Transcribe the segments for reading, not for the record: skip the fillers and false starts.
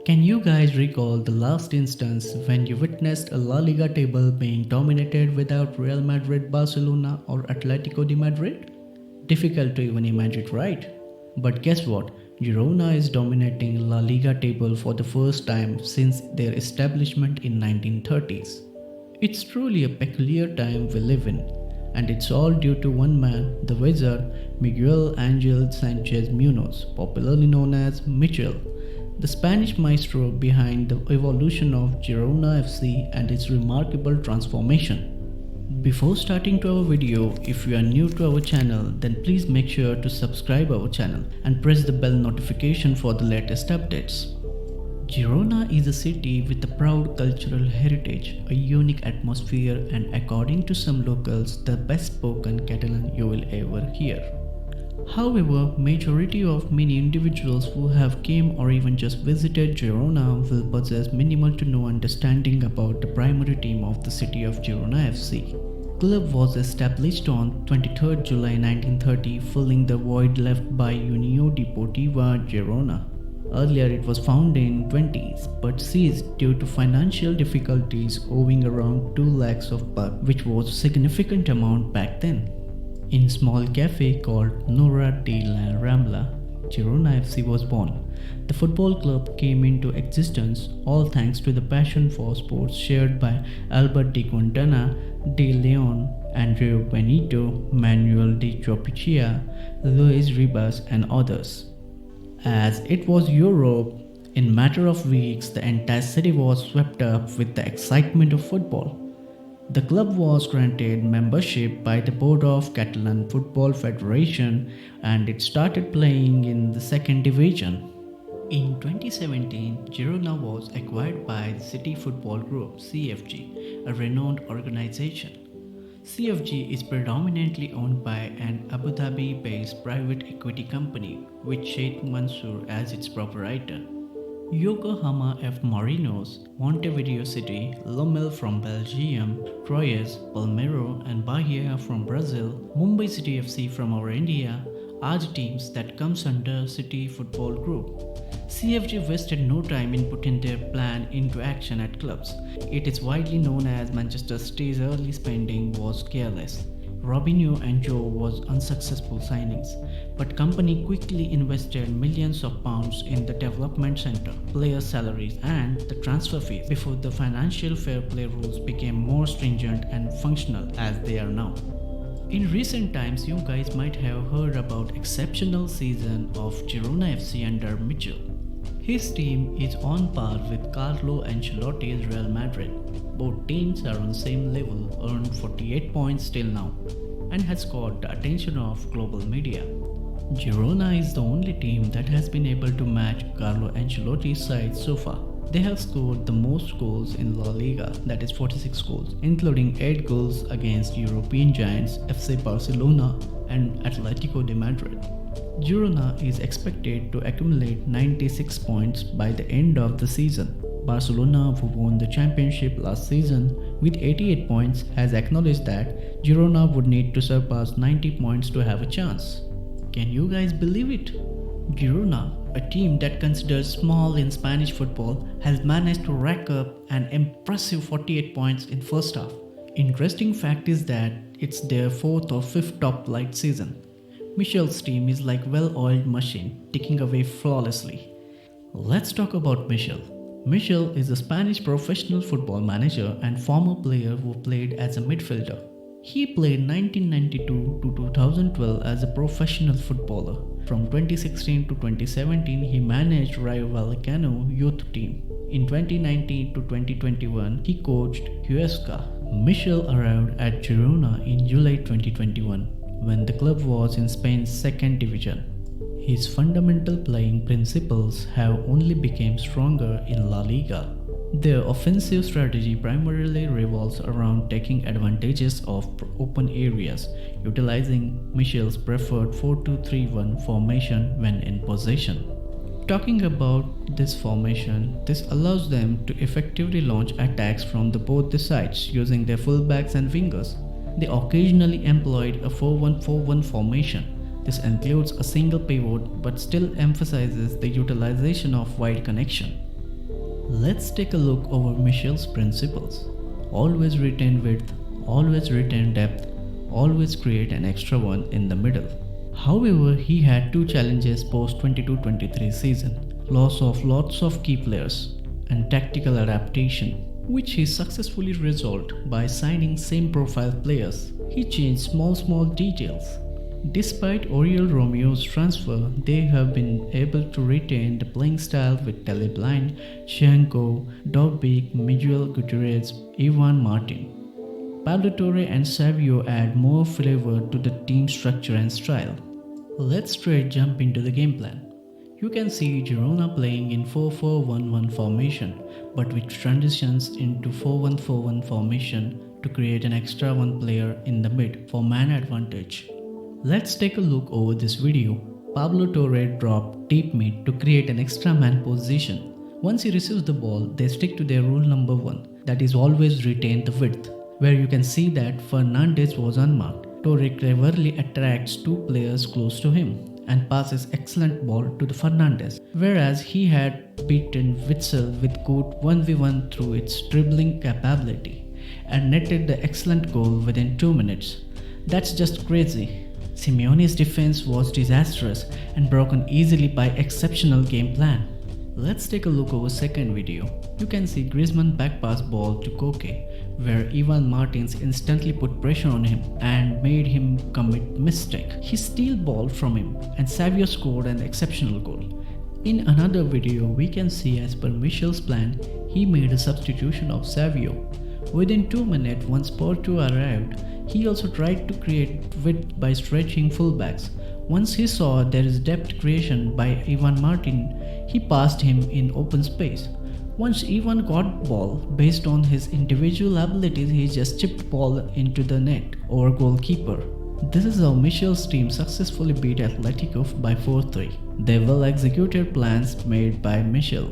Can you guys recall the last instance when you witnessed a La Liga table being dominated without Real Madrid, Barcelona, or Atletico de Madrid? Difficult to even imagine, right? But guess what? Girona is dominating La Liga table for the first time since their establishment in 1930s. It's truly a peculiar time we live in, and it's all due to one man, the wizard Miguel Angel Sanchez Munoz, popularly known as Michel, the Spanish maestro behind the evolution of Girona FC and its remarkable transformation. Before starting to our video, if you are new to our channel, then please make sure to subscribe our channel and press the bell notification for the latest updates. Girona is a city with a proud cultural heritage, a unique atmosphere, and according to some locals, the best spoken Catalan you will ever hear. However, majority of many individuals who have came or even just visited Girona will possess minimal to no understanding about the primary team of the city of Girona FC. Club was established on 23rd July 1930, filling the void left by Unió Deportiva Girona. Earlier it was founded in 20s but ceased due to financial difficulties, owing around 2 lakhs of bucks, which was a significant amount back then. In a small cafe called Nora de la Rambla, Girona FC was born. The football club came into existence all thanks to the passion for sports shared by Albert de Quintana, de Leon, Andreu Benito, Manuel de Tropicchia, Luis Ribas, and others. As it was Europe, in matter of weeks the entire city was swept up with the excitement of football. The club was granted membership by the board of Catalan Football Federation and it started playing in the second division. In 2017, Girona was acquired by the City Football Group (CFG), a renowned organization. CFG is predominantly owned by an Abu Dhabi-based private equity company with Sheikh Mansour as its proprietor. Yokohama F. Marinos, Montevideo City, Lommel from Belgium, Troyes, Palmeiro, and Bahia from Brazil, Mumbai City FC from our India are the teams that comes under City Football Group. CFG wasted no time in putting their plan into action at clubs. It is widely known as Manchester City's early spending was careless. Robinho and Joe was unsuccessful signings, but company quickly invested millions of pounds in the development center, player salaries and the transfer fees before the financial fair play rules became more stringent and functional as they are now. In recent times, you guys might have heard about exceptional season of Girona FC under Michel. His team is on par with Carlo Ancelotti's Real Madrid. Both teams are on the same level, earned 48 points till now, and has caught the attention of global media. Girona is the only team that has been able to match Carlo Ancelotti's side so far. They have scored the most goals in La Liga, that is 46 goals, including 8 goals against European giants FC Barcelona and Atletico de Madrid. Girona is expected to accumulate 96 points by the end of the season. Barcelona, who won the championship last season with 88 points, has acknowledged that Girona would need to surpass 90 points to have a chance. Can you guys believe it? Girona, a team that considered small in Spanish football, has managed to rack up an impressive 48 points in first half. Interesting fact is that it's their 4th or 5th top flight season. Michel's team is like well-oiled machine, ticking away flawlessly. Let's talk about Michel. Michel is a Spanish professional football manager and former player who played as a midfielder. He played 1992 to 2012 as a professional footballer. From 2016 to 2017, he managed Rayo Vallecano youth team. In 2019 to 2021, he coached Huesca. Michel arrived at Girona in July 2021 when the club was in Spain's second division. His fundamental playing principles have only become stronger in La Liga. Their offensive strategy primarily revolves around taking advantages of open areas, utilizing Michel's preferred 4-2-3-1 formation when in possession. Talking about this formation, this allows them to effectively launch attacks from both the sides using their fullbacks and wingers. They occasionally employed a 4-1-4-1 formation. This includes a single pivot but still emphasizes the utilization of wide connection. Let's take a look over Michel's principles. Always retain width, always retain depth, always create an extra one in the middle. However, he had two challenges post 22-23 season: loss of lots of key players and tactical adaptation, which he successfully resolved by signing same profile players. He changed small details. Despite Oriol Romeo's transfer, they have been able to retain the playing style with Teleblin, Shenko, Dobbik, Miguel Gutierrez, Ivan Martin. Pablo Torre and Savio add more flavor to the team structure and style. Let's straight jump into the game plan. You can see Girona playing in 4-4-1-1 formation, but with transitions into 4-1-4-1 formation to create an extra one player in the mid for man advantage. Let's take a look over this video. Pablo Torre dropped deep mid to create an extra man position. Once he receives the ball, they stick to their rule number 1, that is always retain the width, where you can see that Fernandez was unmarked. Torre cleverly attracts two players close to him and passes excellent ball to the Fernandez, whereas he had beaten Witsel with good 1v1 through its dribbling capability and netted the excellent goal within 2 minutes. That's just crazy. Simeone's defense was disastrous and broken easily by exceptional game plan. Let's take a look over second video. You can see Griezmann backpass ball to Koke, where Ivan Martins instantly put pressure on him and made him commit mistake. He steal ball from him and Savio scored an exceptional goal. In another video, we can see as per Michel's plan, he made a substitution of Savio. Within 2 minutes, once Porto arrived, he also tried to create width by stretching fullbacks. Once he saw there is depth creation by Ivan Martin, he passed him in open space. Once Ivan got ball, based on his individual abilities, he just chipped ball into the net over goalkeeper. This is how Michel's team successfully beat Atletico by 4-3. They well executed plans made by Michel.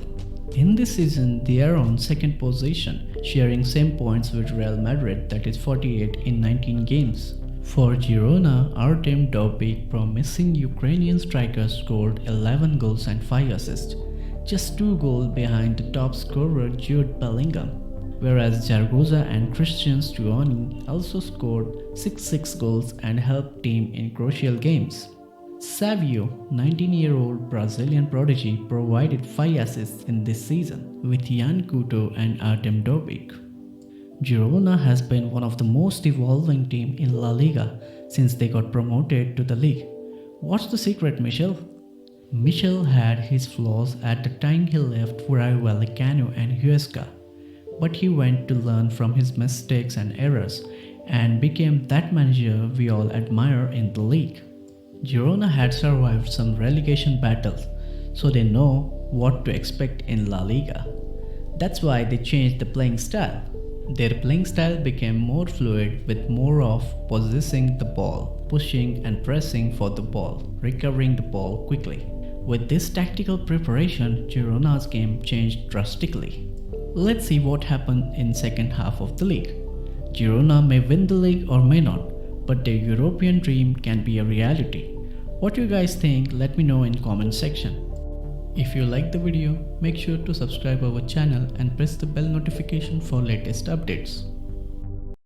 In this season, they are on second position, sharing same points with Real Madrid, that is 48 in 19 games. For Girona, Artem Dobbik, promising Ukrainian striker, scored 11 goals and 5 assists, just 2 goals behind the top scorer Jude Bellingham, whereas Zaragoza and Christian Stuani also scored 6 goals and helped team in crucial games. Savio, 19-year-old Brazilian prodigy, provided 5 assists in this season with Jan Couto and Artem Dobbik. Girona has been one of the most evolving teams in La Liga since they got promoted to the league. What's the secret, Michel? Michel had his flaws at the time he left Rayo Vallecano and Huesca, but he went to learn from his mistakes and errors and became that manager we all admire in the league. Girona had survived some relegation battles, so they know what to expect in La Liga. That's why they changed the playing style. Their playing style became more fluid with more of possessing the ball, pushing and pressing for the ball, recovering the ball quickly. With this tactical preparation, Girona's game changed drastically. Let's see what happened in second half of the league. Girona may win the league or may not, but their European dream can be a reality. What you guys think, let me know in comment section. If you like the video, make sure to subscribe our channel and press the bell notification for latest updates.